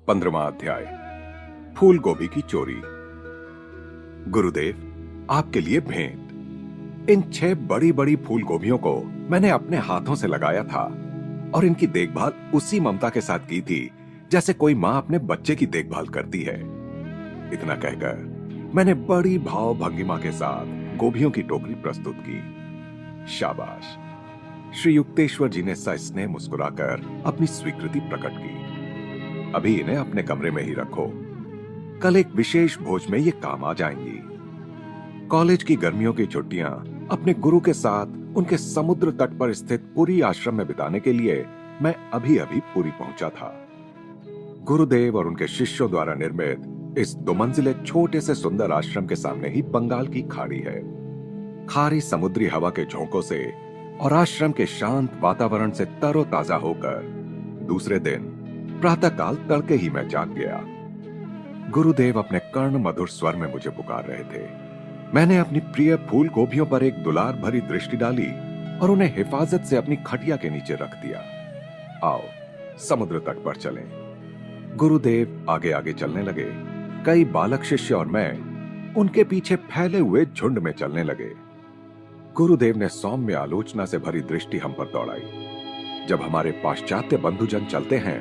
15वां अध्याय। फूल गोभी की चोरी। गुरुदेव, आपके लिए भेंट। इन 6 बड़ी बड़ी फूल गोभियों को मैंने अपने हाथों से लगाया था और इनकी देखभाल उसी ममता के साथ की थी जैसे कोई मां अपने बच्चे की देखभाल करती है। इतना कहकर मैंने बड़ी भाव भंगिमा के साथ गोभियों की टोकरी प्रस्तुत की। शाबाश। श्री युक्तेश्वर जी ने सस्नेह मुस्कुराकर अपनी स्वीकृति प्रकट की। अभी इन्हें अपने कमरे में ही रखो, कल एक विशेष भोज में ये काम आ जाएंगी। कॉलेज की गर्मियों की छुट्टियां अपने गुरु के साथ उनके समुद्र तट पर स्थित पुरी आश्रम में बिताने के लिए मैं अभी अभी पुरी पहुंचा था। गुरुदेव और उनके शिष्यों द्वारा निर्मित इस 2 मंजिले छोटे से सुंदर आश्रम के सामने ही बंगाल की खाड़ी है। खारी समुद्री हवा के झोंकों से और आश्रम के शांत वातावरण से तरोताजा होकर दूसरे दिन प्रातःकाल तड़के ही मैं जाग गया। गुरुदेव अपने कर्ण मधुर स्वर में मुझे पुकार रहे थे। मैंने अपनी प्रिय फूल गोभियों पर एक दुलार भरी दृष्टि डाली और उन्हें हिफाजत से अपनी खटिया के नीचे रख दिया। आओ, समुद्र तट पर चलें। गुरुदेव आगे आगे चलने लगे। कई बालक शिष्य और मैं उनके पीछे फैले हुए झुंड में चलने लगे। गुरुदेव ने सौम्य आलोचना से भरी दृष्टि हम पर दौड़ाई। जब हमारे पाश्चात्य बंधुजन चलते हैं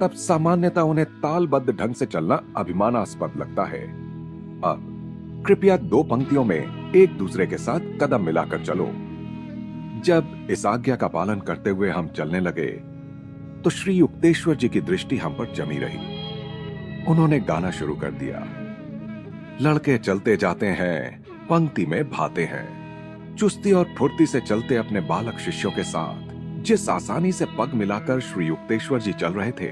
तब सामान्यतः उन्हें तालबद्ध ढंग से चलना अभिमानास्पद लगता है। अब कृपया 2 पंक्तियों में एक दूसरे के साथ कदम मिलाकर चलो। जब इस आज्ञा का पालन करते हुए हम चलने लगे तो श्री युक्तेश्वर जी की दृष्टि हम पर जमी रही। उन्होंने गाना शुरू कर दिया। लड़के चलते जाते हैं, पंक्ति में भाते हैं। चुस्ती और फुर्ती से चलते अपने बालक शिष्यों के साथ जिस आसानी से पग मिलाकर श्री युक्तेश्वर जी चल रहे थे,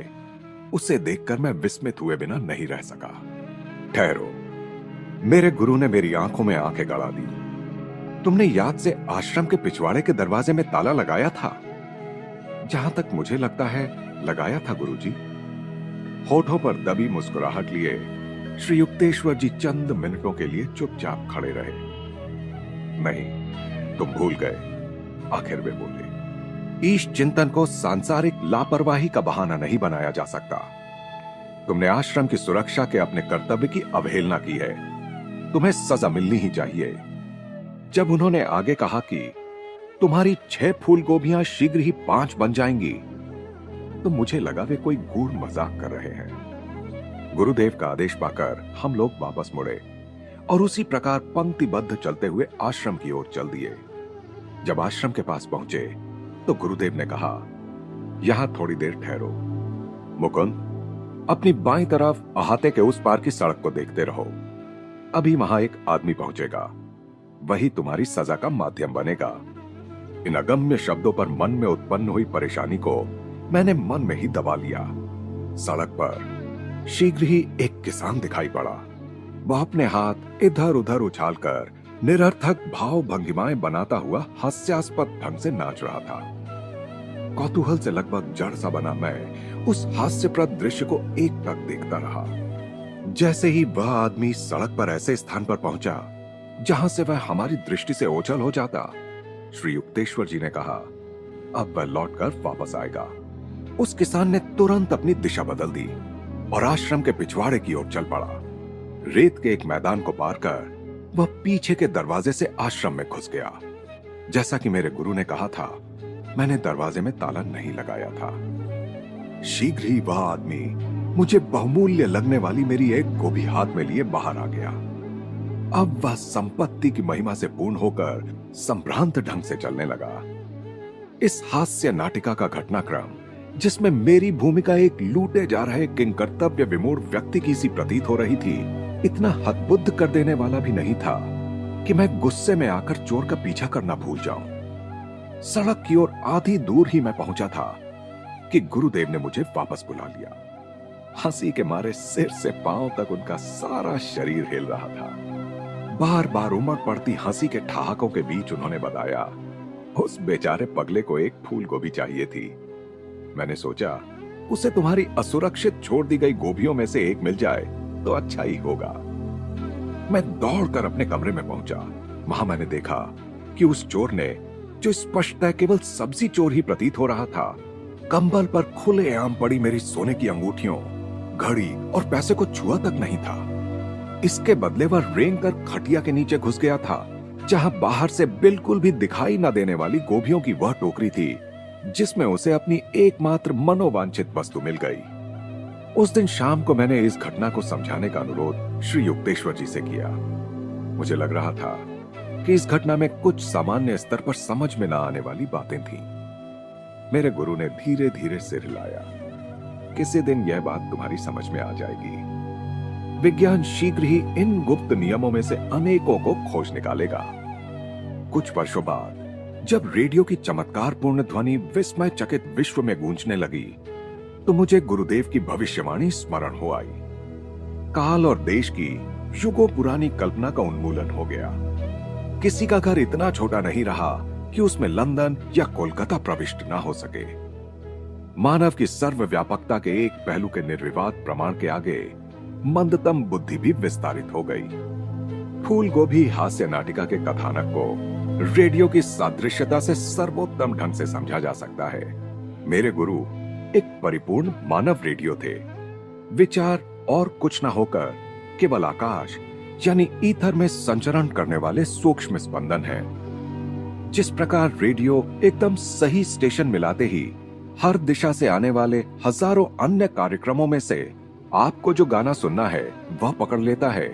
उसे देखकर मैं विस्मित हुए बिना नहीं रह सका। ठहरो, मेरे गुरु ने मेरी आंखों में आंखें गड़ा दी। तुमने याद से आश्रम के पिछवाड़े के दरवाजे में ताला लगाया था? जहां तक मुझे लगता है लगाया था गुरुजी। होठों पर दबी मुस्कुराहट लिए श्री युक्तेश्वर जी चंद मिनटों के लिए चुपचाप खड़े रहे। नहीं, तुम भूल गए, आखिर वे बोले। ईश चिंतन को सांसारिक लापरवाही का बहाना नहीं बनाया जा सकता। तुमने आश्रम की सुरक्षा के अपने कर्तव्य की अवहेलना की है। तुम्हें सजा मिलनी ही चाहिए। जब उन्होंने आगे कहा कि तुम्हारी 6 फूल गोभियां शीघ्र ही 5 बन जाएंगी, तो मुझे लगा वे कोई गूढ़ मजाक कर रहे हैं। गुरुदेव का आदेश पाकर हम लोग वापस मुड़े और उसी प्रकार पंक्तिबद्ध चलते हुए आश्रम की ओर चल दिए। जब आश्रम के पास पहुंचे तो गुरुदेव ने कहा, यहां थोड़ी देर ठहरो। मुकुंद, अपनी बाईं तरफ अहाते के उस पार की सड़क को देखते रहो। अभी वहां एक आदमी पहुंचेगा, वही तुम्हारी सजा का माध्यम बनेगा। इन अगम्य शब्दों पर मन में उत्पन्न हुई परेशानी को मैंने मन में ही दबा लिया। सड़क पर शीघ्र ही एक किसान दिखाई पड़ा। वह अपने हाथ इधर उधर उछालकर निरर्थक भाव भंगिमाएं बनाता हुआ हास्यास्पद ढंग से नाच रहा था। कौतूहल से लगभग जड़ सा बना मैं उस हास्यप्रद दृश्य को एकटक देखता रहा। जैसे ही वह आदमी सड़क पर ऐसे स्थान पर पहुंचा जहां से वह हमारी दृष्टि से ओझल हो जाता, श्री युक्तेश्वर जी ने कहा, अब वह लौटकर वापस आएगा। उस किसान ने तुरंत अपनी दिशा बदल दी और आश्रम के पिछवाड़े की ओर चल पड़ा। रेत के एक मैदान को पार कर वह पीछे के दरवाजे से आश्रम में घुस गया। जैसा कि मेरे गुरु ने कहा था, मैंने दरवाजे में ताला नहीं लगाया था। शीघ्र ही वह आदमी मुझे बहुमूल्य लगने वाली मेरी एक गोभी हाथ में लिए बाहर आ गया। अब वह संपत्ति की महिमा से पूर्ण होकर संभ्रांत ढंग से चलने लगा। इस हास्य नाटिका का घटनाक्रम, जिसमें मेरी भूमिका एक लूटे जा रहे किंकर्तव्य विमूढ़ व्यक्ति की सी प्रतीत हो रही थी, इतना हतबुद्ध कर देने वाला भी नहीं था कि मैं गुस्से में आकर चोर का पीछा करना भूल जाऊं। सड़क की ओर आधी दूर ही मैं पहुंचा था कि गुरुदेव ने मुझे वापस बुला लिया। हंसी के मारे सिर से पांव तक उनका सारा शरीर हिल रहा था। बार बार उमड़ पड़ती हंसी के ठहाकों के बीच उन्होंने बताया, उस बेचारे पगले को एक फूल गोभी चाहिए थी। मैंने सोचा, उसे तुम्हारी असुरक्षित छोड़ दी गई गोभियों में से एक मिल जाए तो अच्छा ही होगा। मैं दौड़कर अपने कमरे में पहुंचा। वहां मैंने देखा कि उस चोर ने, जो स्पष्टतः केवल सब्जी चोर ही प्रतीत हो रहा था, कंबल पर खुलेआम पड़ी मेरी सोने की अंगूठियों, घड़ी और पैसे को छुआ तक नहीं था। इसके बदले वह रेंग कर खटिया के नीचे घुस गया था, जहां बाहर से बिल्कुल भी दिखाई न देने वाली गोभियों की वह टोकरी थी जिसमें उसे अपनी एकमात्र मनोवांछित वस्तु मिल गई। उस दिन शाम को मैंने इस घटना को समझाने का अनुरोध श्री युक्तेश्वर जी से किया। मुझे लग रहा था कि इस घटना में कुछ सामान्य स्तर पर समझ में न आने वाली बातें थीं। मेरे गुरु ने धीरे धीरे सिर हिलाया। किसी दिन यह बात तुम्हारी समझ में आ जाएगी। विज्ञान शीघ्र ही इन गुप्त नियमों में से अनेकों को खोज निकालेगा। कुछ वर्षों बाद जब रेडियो की चमत्कारपूर्ण ध्वनि विस्मय चकित विश्व में गूंजने लगी, तो मुझे गुरुदेव की भविष्यवाणी स्मरण हो आई। काल और देश की युगों पुरानी कल्पना का उन्मूलन हो गया। किसी का घर इतना छोटा नहीं रहा कि उसमें लंदन या कोलकाता प्रविष्ट ना हो सके। मानव की सर्वव्यापकता के एक पहलू के निर्विवाद प्रमाण के आगे मंदतम बुद्धि भी विस्तारित हो गई। फूल गोभी हास्य नाटिका के कथानक को रेडियो की सादृश्यता से सर्वोत्तम ढंग से समझा जा सकता है। मेरे गुरु एक परिपूर्ण मानव रेडियो थे। विचार और कुछ न होकर केवल आकाश यानी ईथर में संचरण करने वाले सूक्ष्म स्पंदन हैं। जिस प्रकार रेडियो एकदम सही स्टेशन मिलाते ही हर दिशा से आने वाले हजारों अन्य कार्यक्रमों में से आपको जो गाना सुनना है वह पकड़ लेता है,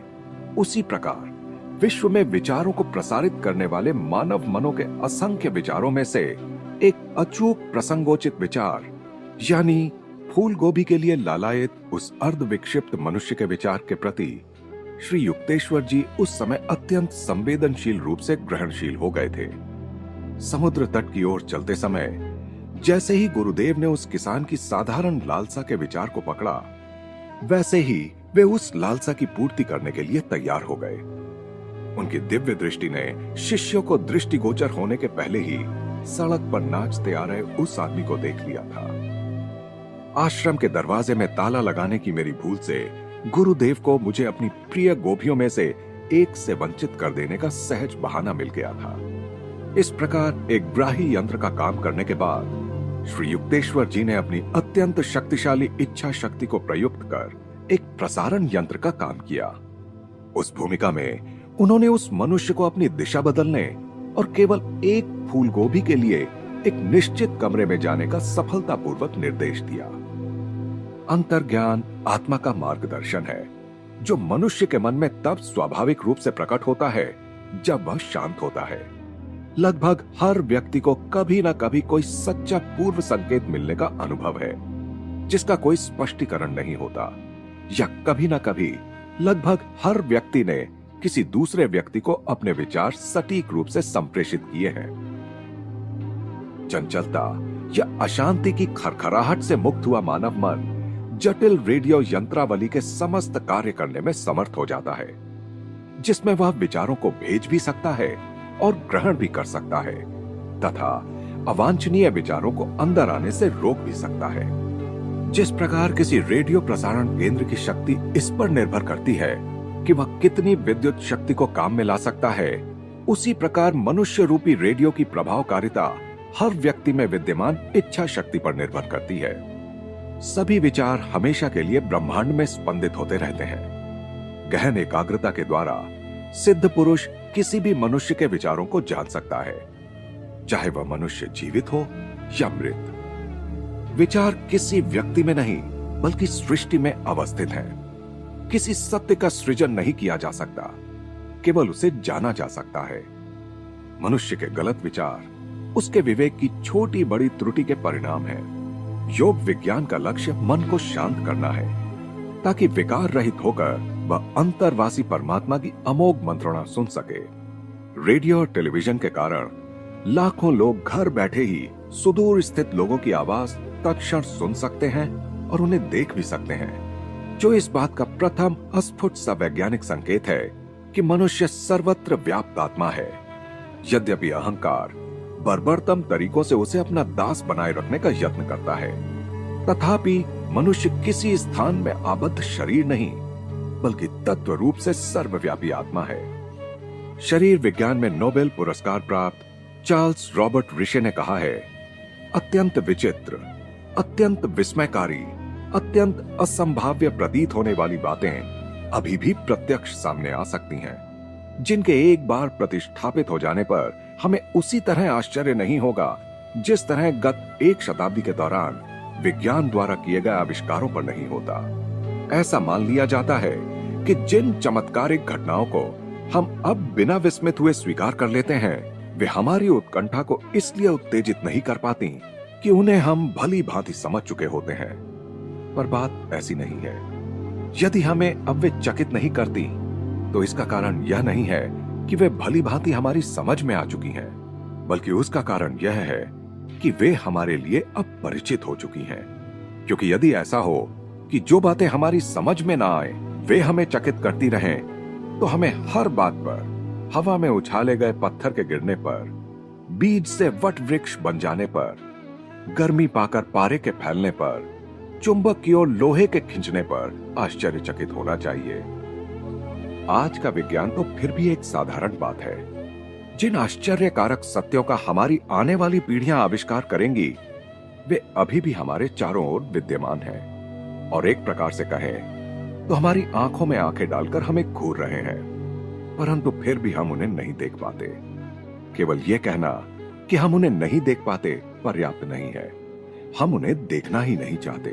उसी प्रकार विश्व में विचारों को प्रसारित करने वाले मानव मनों के असंख्य विचारों में से एक अचूक प्रसंगोचित विचार यानी फूल गोभी के लिए लालायित उस अर्ध विक्षिप्त मनुष्य के विचार के प्रति श्री युक्तेश्वर जी उस समय अत्यंत संवेदनशील रूप से ग्रहणशील हो गए थे। समुद्र तट की ओर चलते समय जैसे ही गुरुदेव ने उस किसान की साधारण लालसा के विचार को पकड़ा, वैसे ही वे उस लालसा की पूर्ति करने के लिए तैयार हो गए। उनकी दिव्य दृष्टि ने शिष्यों को दृष्टिगोचर होने के पहले ही सड़क पर नाचते आ रहे उस आदमी को देख लिया था। आश्रम के दरवाजे में ताला लगाने की मेरी भूल से गुरुदेव को मुझे अपनी प्रिय गोभियों में से एक से वंचित कर देने का सहज बहाना मिल गया था। इस प्रकार एक ग्राही यंत्र का काम करने के बाद श्री युक्तेश्वर जी ने अपनी अत्यंत शक्तिशाली इच्छा शक्ति को प्रयुक्त कर एक प्रसारण यंत्र का काम किया। उस भूमिका में उन्होंने उस मनुष्य को अपनी दिशा बदलने और केवल एक फूल गोभी के लिए एक निश्चित कमरे में जाने का सफलतापूर्वक निर्देश दिया। अंतर्ज्ञान आत्मा का मार्गदर्शन है, जो मनुष्य के मन में तब स्वाभाविक रूप से प्रकट होता है जब वह शांत होता है। लगभग हर व्यक्ति को कभी ना कभी कोई सच्चा पूर्व संकेत मिलने का अनुभव है, जिसका कोई स्पष्टीकरण नहीं होता, या कभी ना कभी लगभग हर व्यक्ति ने किसी दूसरे व्यक्ति को अपने विचार सटीक रूप से संप्रेषित किए हैं। चंचलता या अशांति की खरखराहट से मुक्त हुआ मानव मन जटिल रेडियो यंत्रावली के समस्त कार्य करने में समर्थ हो जाता है, जिसमें वह विचारों को भेज भी सकता है और ग्रहण भी कर सकता है तथा अवांछनीय विचारों को अंदर आने से रोक भी सकता है। जिस प्रकार किसी रेडियो प्रसारण केंद्र की शक्ति इस पर निर्भर करती है कि वह कितनी विद्युत शक्ति को काम में ला सकता है, उसी प्रकार मनुष्य रूपी रेडियो की प्रभावकारिता हर व्यक्ति में विद्यमान इच्छा शक्ति पर निर्भर करती है। सभी विचार हमेशा के लिए ब्रह्मांड में स्पंदित होते रहते हैं। गहन एकाग्रता के द्वारा सिद्ध पुरुष किसी भी मनुष्य के विचारों को जान सकता है, चाहे वह मनुष्य जीवित हो या मृत। विचार किसी व्यक्ति में नहीं बल्कि सृष्टि में अवस्थित है। किसी सत्य का सृजन नहीं किया जा सकता, केवल उसे जाना जा सकता है। मनुष्य के गलत विचार उसके विवेक की छोटी बड़ी त्रुटि के परिणाम है। योग विज्ञान का लक्ष्य मन को शांत करना है, ताकि विकार रहित होकर वह अंतर्वासी परमात्मा की अमोघ मंत्रणा सुन सके। रेडियो और टेलीविजन के कारण लाखों लोग घर बैठे ही सुदूर स्थित लोगों की आवाज तत्क्षण सुन सकते हैं और उन्हें देख भी सकते हैं, जो इस बात का प्रथम अस्फुट सा वैज्ञानिक संकेत है कि मनुष्य सर्वत्र व्याप्त आत्मा है। यद्यपि अहंकार बर्बरतम तरीकों से उसे अपना दास बनाए रखने का यत्न करता है, तथापि मनुष्य किसी स्थान में आबद्ध शरीर नहीं बल्कि तत्व रूप से सर्वव्यापी आत्मा है। शरीर विज्ञान में नोबेल पुरस्कार प्राप्त चार्ल्स रॉबर्ट रिशे ने कहा है, अत्यंत विचित्र, अत्यंत विस्मयकारी, अत्यंत असंभाव्य प्रतीत होने वाली बातें अभी भी प्रत्यक्ष सामने आ सकती हैं, जिनके एक बार प्रतिष्ठापित हो जाने पर हमें उसी तरह आश्चर्य नहीं होगा जिस तरह गत एक शताब्दी के दौरान विज्ञान द्वारा किए गए आविष्कारों पर नहीं होता। ऐसा मान लिया जाता है कि जिन चमत्कारिक घटनाओं को हम अब बिना विस्मित हुए स्वीकार कर लेते हैं, वे हमारी उत्कंठा को इसलिए उत्तेजित नहीं कर पाती कि उन्हें हम भली भांति समझ चुके होते हैं। पर बात ऐसी नहीं है। यदि हमें अब वे चकित नहीं करती, तो इसका कारण यह नहीं है कि वे भली भांति हमारी समझ में आ चुकी हैं, बल्कि उसका कारण यह है कि वे हमारे लिए अपरिचित हो चुकी हैं। क्योंकि यदि ऐसा हो कि जो बातें हमारी समझ में ना आए वे हमें चकित करती रहें, तो हमें हर बात पर, हवा में उछाले गए पत्थर के गिरने पर, बीज से वट वृक्ष बन जाने पर, गर्मी पाकर पारे के फैलने पर, चुंबक की ओर लोहे के खिंचने पर आश्चर्यचकित होना चाहिए। आज का विज्ञान तो फिर भी एक साधारण बात है। जिन आश्चर्यकारक सत्यों का हमारी आने वाली पीढ़ियां आविष्कार करेंगी, वे अभी भी हमारे चारों ओर विद्यमान हैं और एक प्रकार से कहें तो हमारी आंखों में आंखें डालकर हमें घूर रहे हैं, परंतु फिर भी हम उन्हें नहीं देख पाते। केवल यह कहना कि हम उन्हें नहीं देख पाते पर्याप्त नहीं है, हम उन्हें देखना ही नहीं चाहते।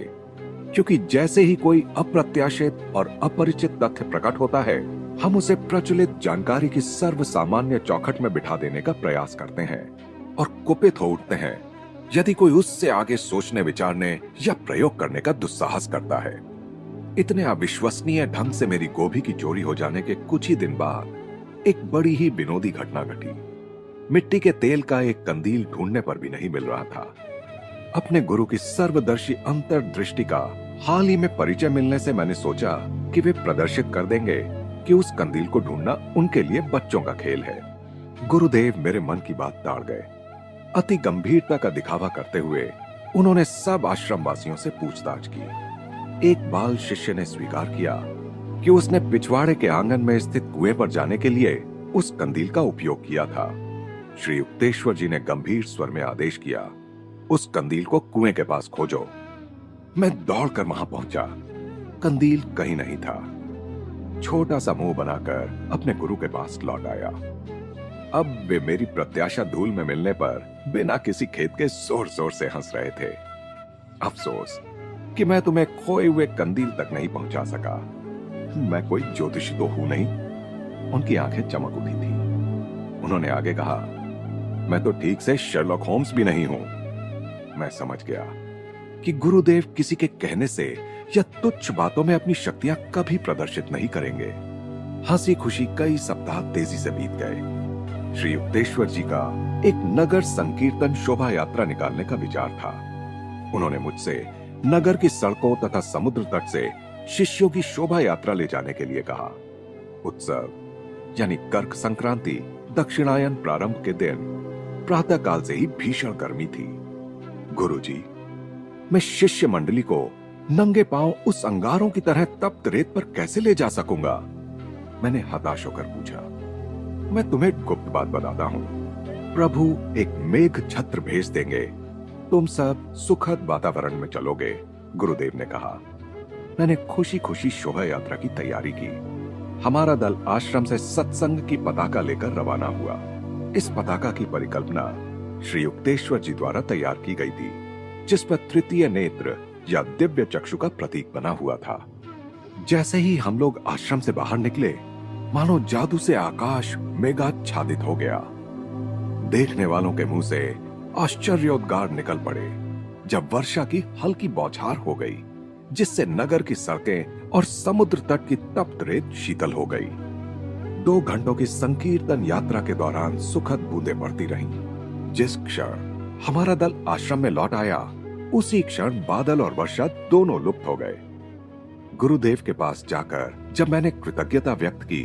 क्योंकि जैसे ही कोई अप्रत्याशित और अपरिचित तथ्य प्रकट होता है, हम उसे प्रचलित जानकारी की सर्वसामान्य चौखट में बिठा देने का प्रयास करते हैं और कुपित हो उठते हैं यदि कोई उससे आगे सोचने विचारने या प्रयोग करने का दुस्साहस करता है। इतने अविश्वसनीय ढंग से मेरी गोभी की चोरी हो जाने के कुछ ही दिन बाद एक बड़ी ही विनोदी घटना घटी। मिट्टी के तेल का एक कंदील ढूंढने पर भी नहीं मिल रहा था। अपने गुरु की सर्वदर्शी अंतर्दृष्टि का हाल ही में परिचय मिलने से मैंने सोचा कि वे प्रदर्शित कर देंगे कि उस कंदील को ढूंढना उनके लिए बच्चों का खेल है। गुरुदेव मेरे मन की बात ताड़ गए। अति गंभीरता का दिखावा करते हुए उन्होंने सब आश्रम वासियों से पूछताछ की। एक बाल शिष्य ने स्वीकार किया कि उसने पिछवाड़े के आंगन में स्थित कुएं पर जाने के लिए उस कंदील का उपयोग किया था। श्री युक्तेश्वर जी ने गंभीर स्वर में आदेश किया, उस कंदील को कुएं के पास खोजो। मैं दौड़कर वहां पहुंचा। कंदील कहीं नहीं था। छोटा सा मुंह बनाकर अपने गुरु के पास लौट आया। अब वे मेरी प्रत्याशा धूल में मिलने पर बिना किसी खेद के जोर जोर से हंस रहे थे। अफसोस कि मैं तुम्हें खोए हुए कंदील तक नहीं पहुंचा सका। मैं कोई ज्योतिषी तो हूं नहीं। उनकी आंखें चमक उठी थी। उन्होंने आगे कहा, मैं तो ठीक से शर्लॉक होम्स भी नहीं हूं। मैं समझ गया कि गुरुदेव किसी के कहने से या तुच्छ बातों में अपनी शक्तियां कभी प्रदर्शित नहीं करेंगे। हंसी खुशी कई सप्ताह तेजी से बीत गए। श्री युक्तेश्वर जी का एक नगर संकीर्तन शोभा यात्रा निकालने का विचार था। उन्होंने मुझसे नगर की सड़कों तथा समुद्र तट से शिष्यों की शोभा यात्रा ले जाने के लिए कहा। उत्सव यानी कर्क संक्रांति दक्षिणायन प्रारंभ के दिन प्रातः काल से ही भीषण गर्मी थी। गुरुजी, मैं शिष्य मंडली को नंगे पांव उस अंगारों की तरह तप्त रेत पर कैसे ले जा सकूंगा? मैंने हताश होकर पूछा। मैं तुम्हें गुप्त बात बताता हूं। प्रभु एक मेघ छत्र भेज देंगे, तुम सब सुखद वातावरण में चलोगे, गुरुदेव ने कहा। मैंने खुशी खुशी शोभा यात्रा की तैयारी की। हमारा दल आश्रम से सत्संग की पताका लेकर रवाना हुआ। इस पताका की परिकल्पना श्री युक्तेश्वर जी द्वारा तैयार की गई थी, जिस पर तृतीय नेत्र या दिव्य चक्षु का प्रतीक बना हुआ था। जैसे ही हम लोग आश्रम से बाहर निकले, मानो जादू से आकाश मेघाच्छादित हो गया। देखने वालों के मुंह से आश्चर्योद्गार निकल पड़े जब वर्षा की हल्की बौछार हो गई, जिससे नगर की सड़कें और समुद्र तट की तप्त रेत शीतल हो गई। 2 घंटों की संकीर्तन यात्रा के दौरान सुखद बूंदें पड़ती रहीं। जिस क्षण हमारा दल आश्रम में लौट आया, उसी क्षण बादल और वर्षा दोनों लुप्त हो गए। गुरुदेव के पास जाकर जब मैंने कृतज्ञता व्यक्त की,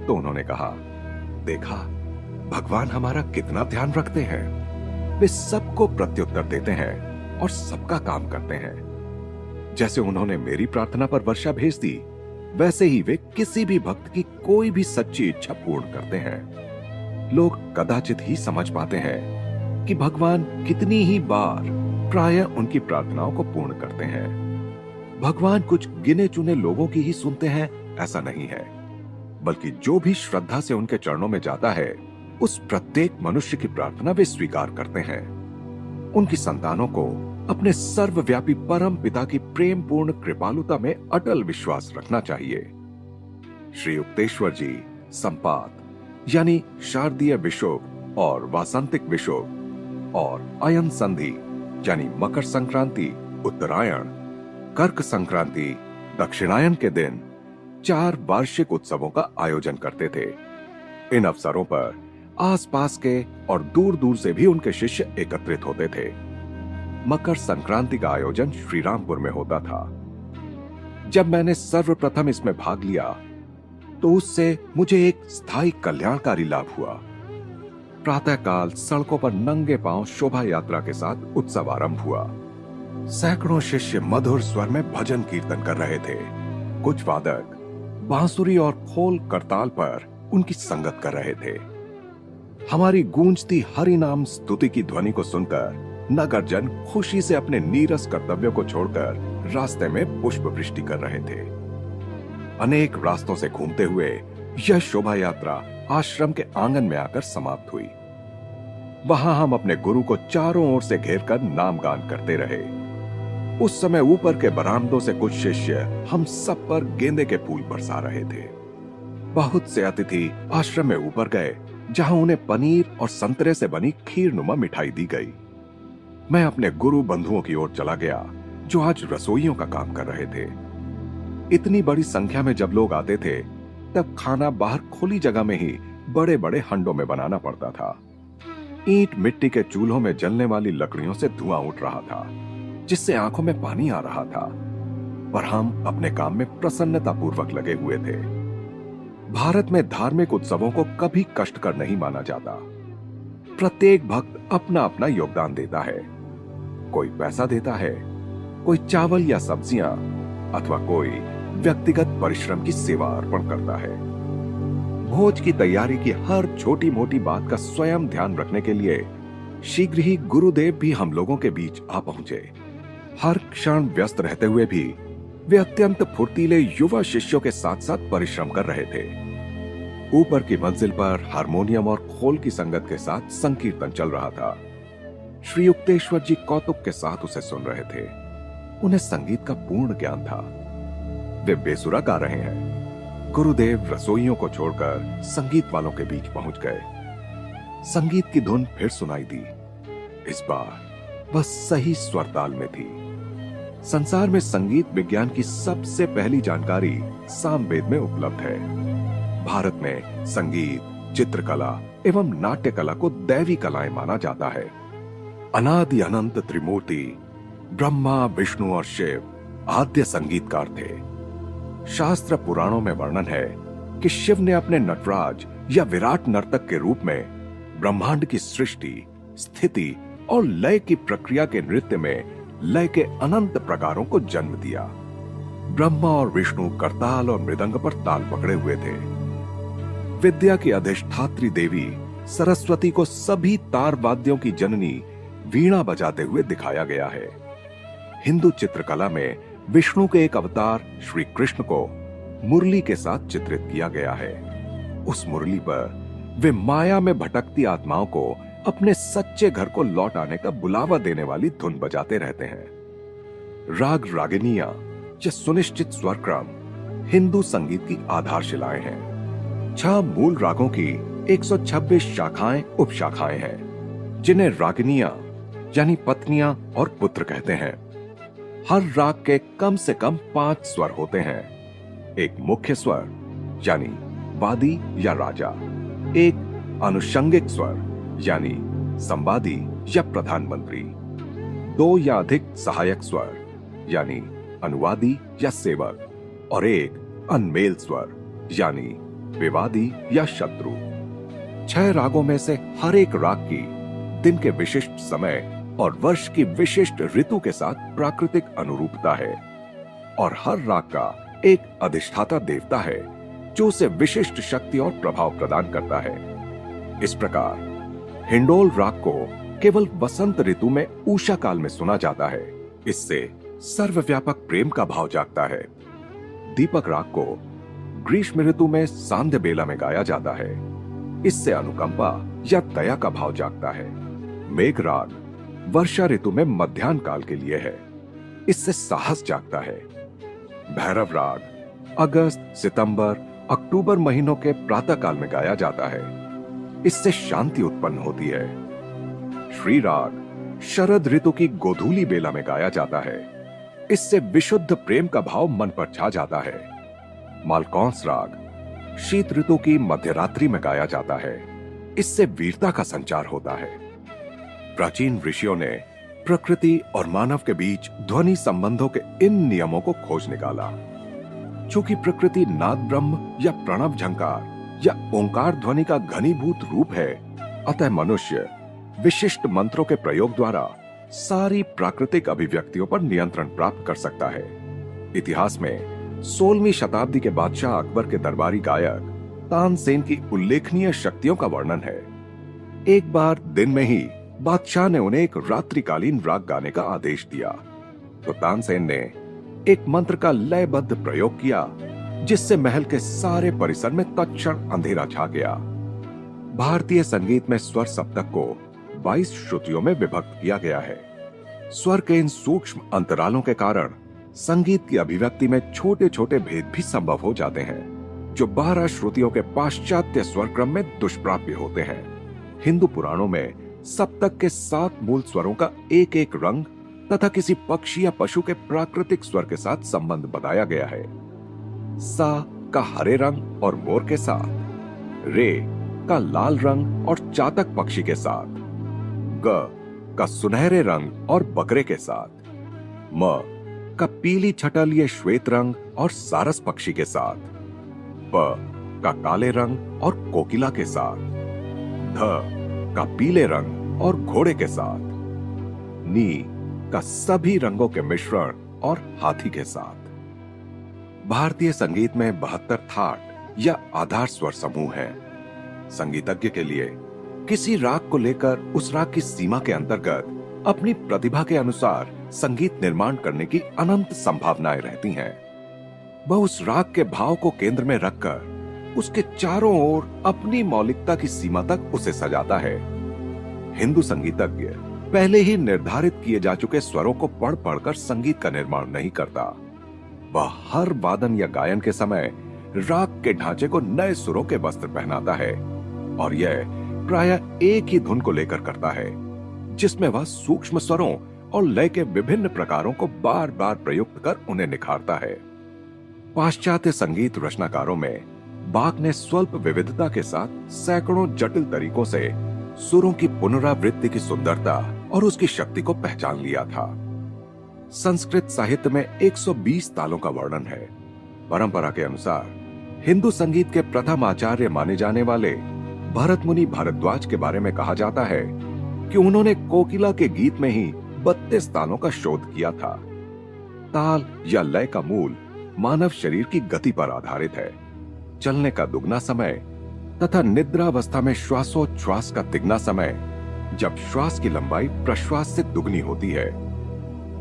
तो उन्होंने कहा, देखा भगवान हमारा कितना ध्यान रखते हैं। वे सबको प्रत्युत्तर देते हैं और सबका काम करते हैं। जैसे उन्होंने मेरी प्रार्थना पर वर्षा भेज दी, वैसे ही वे किसी भी भक्त की कोई भी सच्ची इच्छा पूर्ण करते हैं। लोग कदाचित ही समझ पाते हैं कि भगवान कितनी ही बार प्रायः उनकी प्रार्थनाओं को पूर्ण करते हैं। भगवान कुछ गिने चुने लोगों की ही सुनते हैं ऐसा नहीं है, बल्कि जो भी श्रद्धा से उनके चरणों में जाता है उस प्रत्येक मनुष्य की प्रार्थना वे स्वीकार करते हैं। उनकी संतानों को अपने सर्वव्यापी परम पिता की प्रेम पूर्ण कृपालुता में अटल विश्वास रखना चाहिए। श्री युक्तेश्वर जी संपात यानी शारदीय विषुव और वासंतिक विषुव और अयन संधि यानी मकर संक्रांति, उत्तरायण, कर्क संक्रांति, दक्षिणायन के दिन 4 वार्षिक उत्सवों का आयोजन करते थे। इन अवसरों पर आसपास के और दूर दूर से भी उनके शिष्य एकत्रित होते थे। मकर संक्रांति का आयोजन श्रीरामपुर में होता था। जब मैंने सर्वप्रथम इसमें भाग लिया तो उससे मुझे एक स्थायी कल्याणकारी लाभ हुआ। प्रातःकाल सड़कों पर नंगे पांव शोभा यात्रा के साथ उत्सव आरंभ हुआ। सैकड़ों शिष्य मधुर स्वर में भजन कीर्तन कर रहे थे। कुछ वादक बांसुरी और खोल करताल पर उनकी संगत कर रहे थे। हमारी गूंजती हरि नाम स्तुति की ध्वनि को सुनकर नगरजन खुशी से अपने नीरस कर्तव्यों को छोड़कर रास्ते में पुष्प वृष्टि कर रहे थे। अनेक रास्तों से घूमते हुए यह शोभा यात्रा आश्रम के आंगन में आकर समाप्त हुई। वहां हम अपने गुरु को चारों ओर से घेरकर नामगान करते रहे। उस समय ऊपर के बरामदों से कुछ शिष्य हम सब पर गेंदे के फूल बरसा रहे थे। बहुत से अतिथि आश्रम में ऊपर गए, जहां उन्हें पनीर और संतरे से बनी खीरनुमा मिठाई दी गई। मैं अपने गुरु बंधुओं की ओर चला गया, जो आज रसोइयों का काम कर रहे थे। इतनी बड़ी संख्या में जब लोग आते थे, तब खाना बाहर खुली जगह में ही बड़े बड़े हंडों में बनाना पड़ता था। ईंट मिट्टी के चूल्हों में जलने वाली लकड़ियों से धुआं उठ रहा था, जिससे आंखों में पानी आ रहा था, पर हम अपने काम में प्रसन्नता पूर्वक लगे हुए थे। भारत में धार्मिक उत्सवों को कभी कष्टकर नहीं माना जाता। प्रत्येक भक्त अपना अपना योगदान देता है। कोई पैसा देता है, कोई चावल या सब्जियां, अथवा कोई व्यक्तिगत परिश्रम की सेवा अर्पण करता है। भोज की तैयारी की हर छोटी मोटी बात का स्वयं ध्यान रखने के लिए शीघ्र ही गुरुदेव भी हम लोगों के बीच आ पहुंचे। हर क्षण व्यस्त रहते हुए भी वे अत्यंत फुर्तीले युवा शिष्यों के साथ साथ परिश्रम कर रहे थे। ऊपर की मंजिल पर हारमोनियम और खोल की संगत के साथ संकीर्तन चल रहा था। श्री युक्तेश्वर जी कौतुक के साथ उसे सुन रहे थे। उन्हें संगीत का पूर्ण ज्ञान था। वे बेसुरा गा रहे हैं। गुरुदेव रसोइयों को छोड़कर संगीत वालों के बीच पहुंच गए। संगीत की धुन फिर सुनाई दी। इस बार वह सही स्वरताल में थी। संसार में संगीत विज्ञान की सबसे पहली जानकारी सामवेद में उपलब्ध है। भारत में संगीत, चित्रकला एवं नाट्य कला को दैवी कलाएं माना जाता है। अनादि अनंत त्रिमूर्ति ब्रह्मा, विष्णु और शिव आद्य संगीतकार थे। शास्त्र पुराणों में वर्णन है कि शिव ने अपने नटराज या विराट नर्तक के रूप में ब्रह्मांड की सृष्टि, स्थिति और लय की प्रक्रिया के नृत्य में लय के अनंत प्रकारों को जन्म दिया। ब्रह्मा और विष्णु करताल और मृदंग पर ताल पकड़े हुए थे। विद्या की अधिष्ठात्री देवी सरस्वती को सभी तार वाद्यों की जननी वीणा बजाते हुए दिखाया गया है। हिंदू चित्रकला में विष्णु के एक अवतार श्री कृष्ण को मुरली के साथ चित्रित किया गया है। उस मुरली पर वे माया में भटकती आत्माओं को अपने सच्चे घर को लौट आने का बुलावा देने वाली धुन बजाते रहते हैं। राग रागिनियां या सुनिश्चित स्वरक्रम हिंदू संगीत की आधारशिलाएं हैं। 6 मूल रागों की 126 शाखाएं उपशाखाएं हैं, जिन्हें रागिनियां यानी पत्नियां और पुत्र कहते हैं। हर राग के कम से कम 5 स्वर होते हैं। एक मुख्य स्वर यानी वादी या राजा, एक अनुषंगिक स्वर यानी संवादी या प्रधानमंत्री, 2 या अधिक सहायक स्वर यानी अनुवादी या सेवक, और एक अनमेल स्वर यानी विवादी या शत्रु। 6 रागों में से हर एक राग की दिन के विशिष्ट समय और वर्ष की विशिष्ट ऋतु के साथ प्राकृतिक अनुरूपता है, और हर राग का एक अधिष्ठाता देवता है जो उसे विशिष्ट शक्ति और प्रभाव प्रदान करता है। इस प्रकार हिंडोल राग को केवल वसंत ऋतु में उषा काल में सुना जाता है। इससे सर्वव्यापक प्रेम का भाव जागता है। दीपक राग को ग्रीष्म ऋतु में सांध्य बेला में गाया जाता है। इससे अनुकंपा या दया का भाव जागता है। मेघ राग वर्षा ऋतु में मध्याह्न काल के लिए है। इससे साहस जागता है। भैरव राग अगस्त, सितंबर, अक्टूबर महीनों के प्रातः काल में गाया जाता है। इससे शांति उत्पन्न होती है। श्री राग शरद ऋतु की गोधूली बेला में गाया जाता है। इससे विशुद्ध प्रेम का भाव मन पर छा जाता है। मालकौंस राग शीत ऋतु की मध्यरात्रि में गाया जाता है। इससे वीरता का संचार होता है। प्राचीन ऋषियों ने प्रकृति और मानव के बीच ध्वनि संबंधों के इन नियमों को खोज निकाला। चूंकि प्रकृति नाद ब्रह्म या प्रणव झंकार या ओंकार ध्वनि का घनीभूत रूप है, अतः मनुष्य विशिष्ट मंत्रों के प्रयोग द्वारा सारी प्राकृतिक अभिव्यक्तियों पर नियंत्रण प्राप्त कर सकता है। इतिहास में 16वीं शताब्दी के बादशाह अकबर के दरबारी गायक तानसेन की उल्लेखनीय शक्तियों का वर्णन है। एक बार दिन में ही बादशाह ने उन्हें एक रात्रिकालीन राग गाने का आदेश दिया, तो तानसेन ने एक मंत्र का लयबद्ध प्रयोग किया, जिससे महल के सारे परिसर में तत्क्षण अंधेरा छा गया। भारतीय संगीत में स्वर सप्तक को 22 श्रुतियों में विभक्त किया गया है। स्वर के इन सूक्ष्म अंतरालों के कारण संगीत की अभिव्यक्ति में छोटे छोटे भेद भी संभव हो जाते हैं, जो 12 श्रुतियों के पाश्चात्य स्वर क्रम में दुष्प्राप्य होते हैं। हिंदू पुराणों में सप्तक के 7 मूल स्वरों का एक एक रंग तथा किसी पक्षी या पशु के प्राकृतिक स्वर के साथ संबंध बताया गया है। सा का हरे रंग और मोर के साथ, रे का लाल रंग और चातक पक्षी के साथ, ग का सुनहरे रंग और बकरे के साथ, म का पीली छटल या श्वेत रंग और सारस पक्षी के साथ, प का काले रंग और कोकिला के साथ, ध का पीले रंग और घोड़े के साथ, नी का सभी रंगों के मिश्रण और हाथी के साथ। भारतीय संगीत में 72 थाट या आधार स्वर समूह हैं। संगीतज्ञ के लिए किसी राग को लेकर उस राग की सीमा के अंतर्गत अपनी प्रतिभा के अनुसार संगीत निर्माण करने की अनंत संभावनाएं रहती हैं। वह उस राग के भाव को केंद्र में रखकर उसके चारों ओर अपनी मौलिकता की सीमा तक उसे सजाता है। हिंदू संगीतज्ञ पहले ही निर्धारित किए जा चुके स्वरों को पढ़ पढ़कर संगीत का निर्माण नहीं करता। वह हर वादन या गायन के समय राग के ढांचे को नए सुरों के वस्त्र पहनाता है, और यह प्रायः एक ही धुन को लेकर करता है, जिसमें वह सूक्ष्म स्वरों और लय के विभिन्न प्रकारों को बार बार प्रयुक्त कर उन्हें निखारता है। पाश्चात्य संगीत रचनाकारों में बाक ने स्वल्प विविधता के साथ सैकड़ों जटिल तरीकों से सुरों की पुनरावृत्ति की सुंदरता और उसकी शक्ति को पहचान लिया था। संस्कृत साहित्य में 120 तालों का वर्णन है। परंपरा के अनुसार हिंदू संगीत के प्रथम आचार्य माने जाने वाले भरत मुनि भारद्वाज के बारे में कहा जाता है कि उन्होंने कोकिला के गीत में ही 32 तालों का शोध किया था। ताल या लय का मूल मानव शरीर की गति पर आधारित है। चलने का दुगना समय तथा निद्रावस्था में श्वासोच्छ्वास का तिगना समय, जब श्वास की लंबाई प्रश्वास से दुगनी होती है।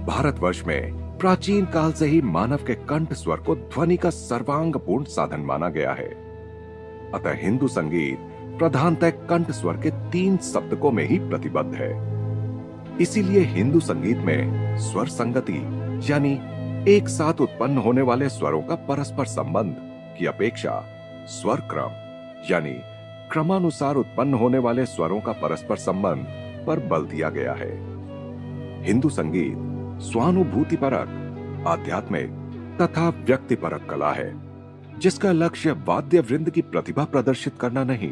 भारतवर्ष में प्राचीन काल से ही मानव के कंठ स्वर को ध्वनि का सर्वांगपूर्ण साधन माना गया है। अतः हिंदू संगीत प्रधानतः कंठ स्वर के 3 सप्तकों में ही प्रतिबद्ध है। इसीलिए हिंदू संगीत में स्वर संगति यानी एक साथ उत्पन्न होने वाले स्वरों का परस्पर संबंध की अपेक्षा स्वर क्रम यानी क्रमानुसार उत्पन्न होने वाले स्वरों का परस्पर संबंध पर बल दिया गया है। हिंदू संगीत स्वानुभूतिपरक, आध्यात्मिक तथा व्यक्तिपरक कला है, जिसका लक्ष्य वाद्य वृंद की प्रतिभा प्रदर्शित करना नहीं,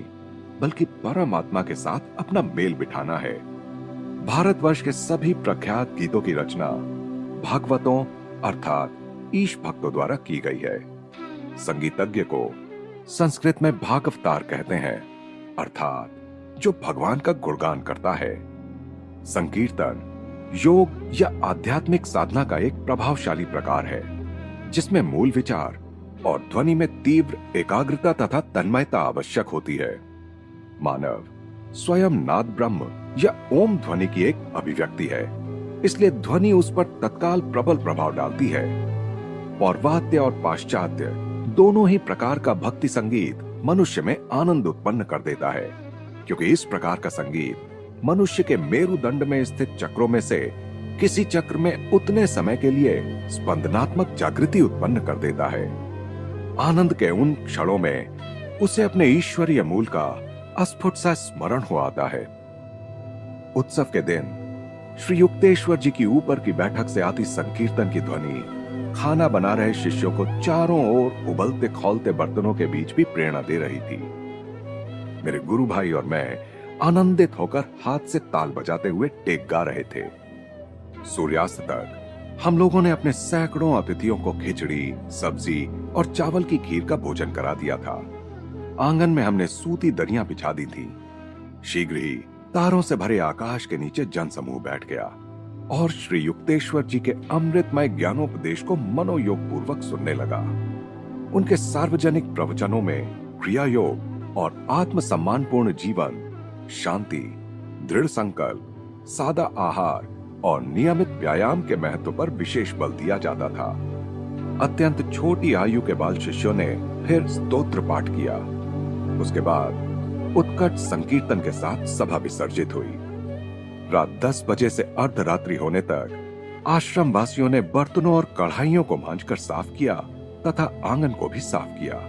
बल्कि परमात्मा के साथ अपना मेल बिठाना है। भारतवर्ष के सभी प्रख्यात गीतों की रचना भागवतों अर्थात ईश भक्तों द्वारा की गई है। संगीतज्ञ को संस्कृत में भागवतार कहते हैं, अर्थात जो भगवान का गुणगान करता है। संकीर्तन योग या आध्यात्मिक साधना का एक प्रभावशाली प्रकार है, जिसमें मूल विचार और ध्वनि में तीव्र एकाग्रता तथा तन्मयता आवश्यक होती है। मानव स्वयं नाद ब्रह्म या ओम ध्वनि की एक अभिव्यक्ति है, इसलिए ध्वनि उस पर तत्काल प्रबल प्रभाव डालती है। पौर्वात्य और पाश्चात्य दोनों ही प्रकार का भक्ति संगीत मनुष्य में आनंद उत्पन्न कर देता है, क्योंकि इस प्रकार का संगीत मनुष्य के मेरुदंड में स्थित चक्रों में से किसी चक्र में उतने समय के लिए स्पंदनात्मक जागृति उत्पन्न कर देता है। आनंद के उन क्षणों में उसे अपने ईश्वरीय मूल का अस्फुट सा स्मरण हो आता है। उत्सव के दिन श्री युक्तेश्वर जी की ऊपर की बैठक से आती संकीर्तन की ध्वनि खाना बना रहे शिष्यों को चारों ओर उबलते खौलते बर्तनों के बीच भी प्रेरणा दे रही थी। मेरे गुरु भाई और मैं आनंदित होकर हाथ से ताल बजाते हुए टेक गा रहे थे। सूर्यास्त तक हम लोगों ने अपने सैकड़ों अतिथियों को खिचड़ी, सब्जी और चावल की खीर का भोजन करा दिया था। आंगन में हमने सूती दरियां बिछा दी थी। शीघ्र ही तारों से भरे आकाश के नीचे जनसमूह बैठ गया और श्री युक्तेश्वर जी के अमृतमय ज्ञानोपदेश को मनोयोग पूर्वक सुनने लगा। उनके सार्वजनिक प्रवचनों में क्रिया योग और आत्म सम्मानपूर्ण जीवन, शांति, दृढ़ संकल्प, सादा आहार और नियमित व्यायाम के महत्व पर विशेष बल दिया जाता था। अत्यंत छोटी आयु के बाल शिष्यों ने फिर स्तोत्र पाठ किया। उसके बाद उत्कट संकीर्तन के साथ सभा विसर्जित हुई। रात 10 बजे से अर्धरात्रि होने तक आश्रम वासियों ने बर्तनों और कढ़ाइयों को मांजकर साफ किया तथा आंगन को भी साफ किया।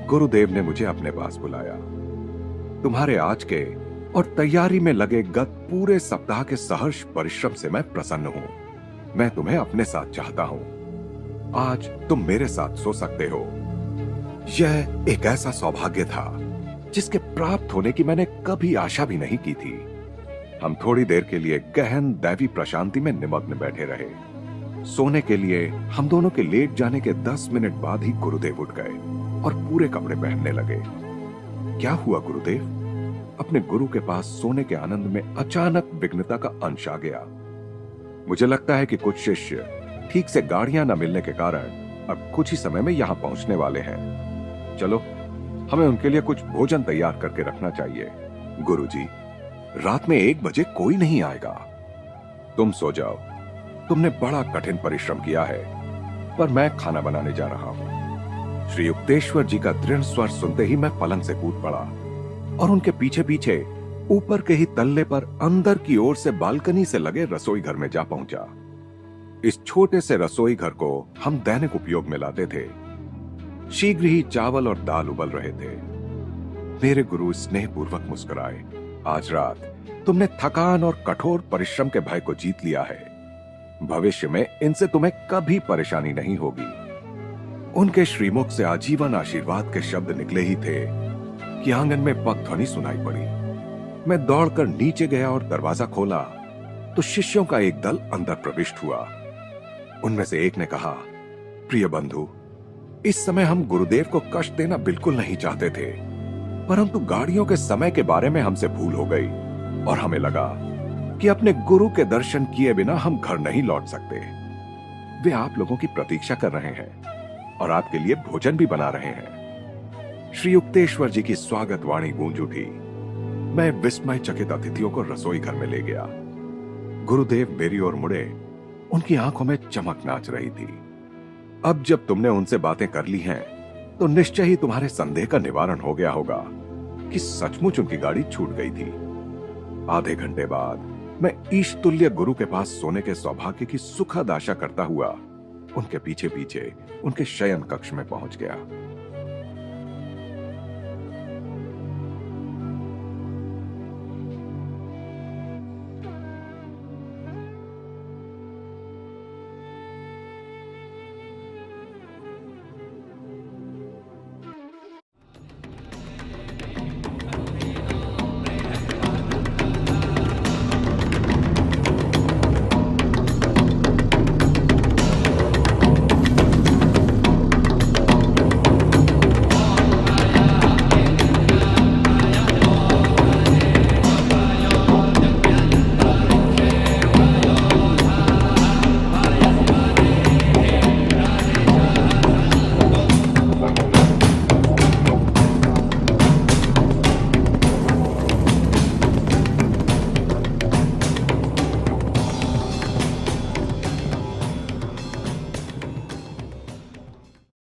गुरुदेव ने मुझे अपने पास बुलाया। तुम्हारे आज के और तैयारी में लगे गत पूरे सप्ताह के सहर्ष परिश्रम से मैं प्रसन्न हूं। मैं तुम्हें अपने साथ चाहता हूं। आज तुम मेरे साथ सो सकते हो। यह एक ऐसा सौभाग्य था जिसके प्राप्त होने की मैंने कभी आशा भी नहीं की थी। हम थोड़ी देर के लिए गहन दैवी प्रशांति में निमग्न बैठे रहे। सोने के लिए हम दोनों के लेट जाने के 10 मिनट बाद ही गुरुदेव उठ गए और पूरे कपड़े पहनने लगे। क्या हुआ गुरुदेव? अपने गुरु के पास सोने के आनंद में अचानक विघ्नता का अंश आ गया। मुझे लगता है कि कुछ शिष्य ठीक से गाड़ियां न मिलने के कारण अब कुछ ही समय में यहां पहुंचने वाले हैं। चलो, हमें उनके लिए कुछ भोजन तैयार करके रखना चाहिए। गुरुजी, रात में 1 बजे कोई नहीं आएगा। तुम सो जाओ। तुमने बड़ा कठिन परिश्रम किया है, पर मैं खाना बनाने जा रहा हूं। श्री युक्तेश्वर जी का दृढ़ स्वर सुनते ही मैं पलंग से कूद पड़ा और उनके पीछे पीछे ऊपर के ही तल्ले पर अंदर की ओर से बालकनी से लगे रसोई घर में जा पहुंचा। इस छोटे से रसोई घर को हम दैनिक उपयोग में लाते थे। शीघ्र ही चावल और दाल उबल रहे थे। मेरे गुरु स्नेहपूर्वक मुस्कुराए। आज रात तुमने थकान और कठोर परिश्रम के भय को जीत लिया है। भविष्य में इनसे तुम्हें कभी परेशानी नहीं होगी। उनके श्रीमुख से आजीवन आशीर्वाद के शब्द निकले ही थे कि आंगन में पग ध्वनि सुनाई पड़ी। मैं दौड़कर नीचे गया और दरवाजा खोला तो शिष्यों का एक दल अंदर प्रविष्ट हुआ। उनमें से एक ने कहा, प्रिय बंधु, इस समय हम गुरुदेव को कष्ट देना बिल्कुल नहीं चाहते थे, परंतु गाड़ियों के समय के बारे में हमसे भूल हो गई और हमें लगा कि अपने गुरु के दर्शन किए बिना हम घर नहीं लौट सकते। वे आप लोगों की प्रतीक्षा कर रहे हैं और आपके लिए भोजन भी बना रहे हैं। श्री युक्तेश्वर जी की स्वागत वाणी गूंज उठी। मैं विस्मय चकित अतिथियों को रसोई घर में ले गया। गुरुदेव मेरी ओर मुड़े। उनकी आंखों में चमक नाच रही थी। अब जब तुमने उनसे बातें कर ली हैं, तो निश्चय ही तुम्हारे संदेह का निवारण हो गया होगा कि सचमुच उनकी गाड़ी छूट गई थी। आधे घंटे बाद मैं ईश तुल्य गुरु के पास सोने के सौभाग्य की सुखद आशा करता हुआ उनके पीछे पीछे उनके शयन कक्ष में पहुंच गया।